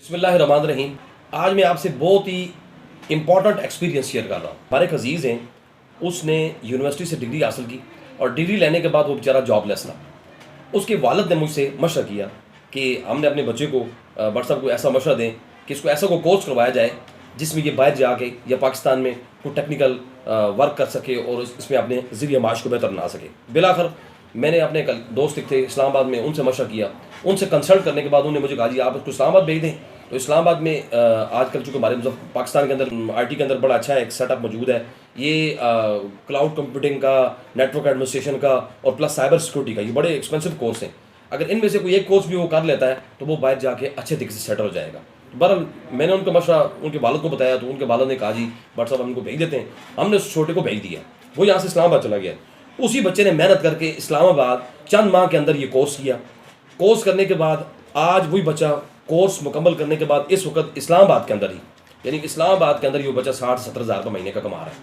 बिस्मिल्लाहिर्रहमानिर्रहीम। आज मैं आपसे बहुत ही इम्पॉर्टेंट एक्सपीरियंस शेयर कर रहा हूँ। हमारे एक अजीज़ हैं, उसने यूनिवर्सिटी से डिग्री हासिल की और डिग्री लेने के बाद वो बेचारा जॉबलेस था। उसके वालिद ने मुझसे मशवरा किया कि हमने अपने बच्चे को बट साहब को ऐसा मशवरा दें कि इसको ऐसा कोई कोर्स करवाया जाए जिसमें ये बाहर जाके या पाकिस्तान में कोई टेक्निकल वर्क कर सके और इसमें अपने ज़रिए माश को बेहतर बना सके। बिलाखिर मैंने अपने दोस्त थे इस्लामाबाद में, उनसे मशवरा किया। उनसे कंसल्ट करने के बाद उन्होंने मुझे कहा जी आप इसको इस्लामाबाद भेज दें। तो इस्लामाबाद में आजकल चूँकि हमारे पाकिस्तान के अंदर आईटी के अंदर बड़ा अच्छा एक सेटअप मौजूद है। ये क्लाउड कंप्यूटिंग का, नेटवर्क एडमिनिस्ट्रेशन का और प्लस साइबर सिक्योरिटी का, ये बड़े एक्सपेंसिव कोर्स हैं। अगर इनमें से कोई एक कोर्स भी वो कर लेता है तो वो बाहर जाके अच्छे तरीके से सेटल हो जाएगा। बहरहाल मैंने उनका मशवरा उनके वालिद को बताया तो उनके वालिद ने कहा जी बट साहब हम उनको भेज देते हैं। हमने उस छोटे को भेज दिया, वो यहाँ से इस्लामाबाद चला गया। उसी बच्चे ने मेहनत करके इस्लामाबाद चंद माह के अंदर ये कोर्स किया। कोर्स करने के बाद आज वही बच्चा कोर्स मुकम्मल करने के बाद इस वक्त इस्लामाबाद के अंदर ही, यानी इस्लामाबाद के अंदर ये बच्चा 60-70 हज़ार का महीने का कमा रहा है।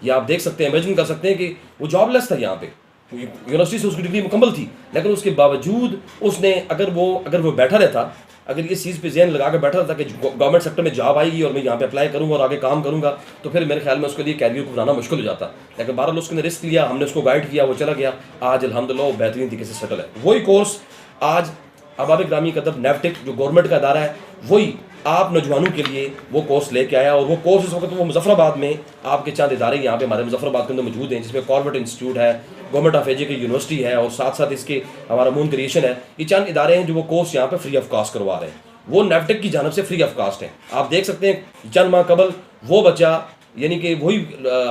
ये आप देख सकते हैं, इमेजिन कर सकते हैं कि वो जॉबलेस था यहाँ पे, यूनिवर्सिटी से उसकी डिग्री मुकम्मल थी, लेकिन उसके बावजूद उसने अगर वो बैठा रहता, अगर इस चीज़ पे ज़हन लगा कर बैठा रहता कि गवर्नमेंट सेक्टर में जॉब आएगी और मैं यहाँ पे अप्लाई करूँगा और आगे काम करूँगा, तो फिर मेरे ख्याल में उसके लिए कैरियर को बनाना मुश्किल हो जाता। लेकिन बहरहाल उसने रिस्क लिया, हमने उसको गाइड किया, वो चला गया। आज अल्हम्दुलिल्लाह वो बेहतरीन तरीके से सेटल है। वही कोर्स आज अहबाब ग्रामी का नेफटेक जो गवर्नमेंट का अदारा है, वही आप नौजवानों के लिए वो कोर्स लेके आया। और वो कोर्स इस वक्त वो मुजफ्फराबाद में आपके चंद इदारे यहाँ पे हमारे मुजफ्फराबाद के अंदर मौजूद हैं, जिसमें कॉर्बेट इंस्टीट्यूट है, गवर्नमेंट ऑफ एजुकेशन यूनिवर्सिटी है और साथ साथ इसके हमारा मून क्रिएशन है। ये चंद इदारे हैं जो वो कोर्स यहाँ पे फ्री ऑफ कॉस्ट करवा रहे हैं। वो नेफटेक की जानब से फ्री ऑफ कॉस्ट है। आप देख सकते हैं चंद माह कबल वो बच्चा, यानी कि वही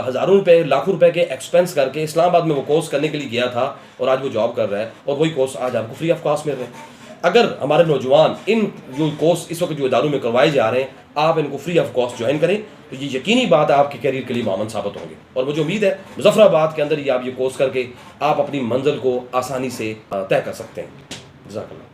हज़ारों रुपए लाखों रुपए के एक्सपेंस करके इस्लामाबाद में वो कोर्स करने के लिए गया था और आज वो जॉब कर रहा है और वही कोर्स आज आपको फ्री ऑफ कॉस्ट मिल रहे हैं। अगर हमारे नौजवान इन जो कोर्स इस वक्त जो इदारों में करवाए जा रहे हैं, आप इनको फ्री ऑफ कॉस्ट ज्वाइन करें तो ये यकीनी बात है आपके कैरियर के लिए मामन साबित होंगे। और मुझे उम्मीद है मुजफ्फराबाद के अंदर ही आप ये कोर्स करके आप अपनी मंजिल को आसानी से तय कर सकते हैं। जज़ाकल्लाह।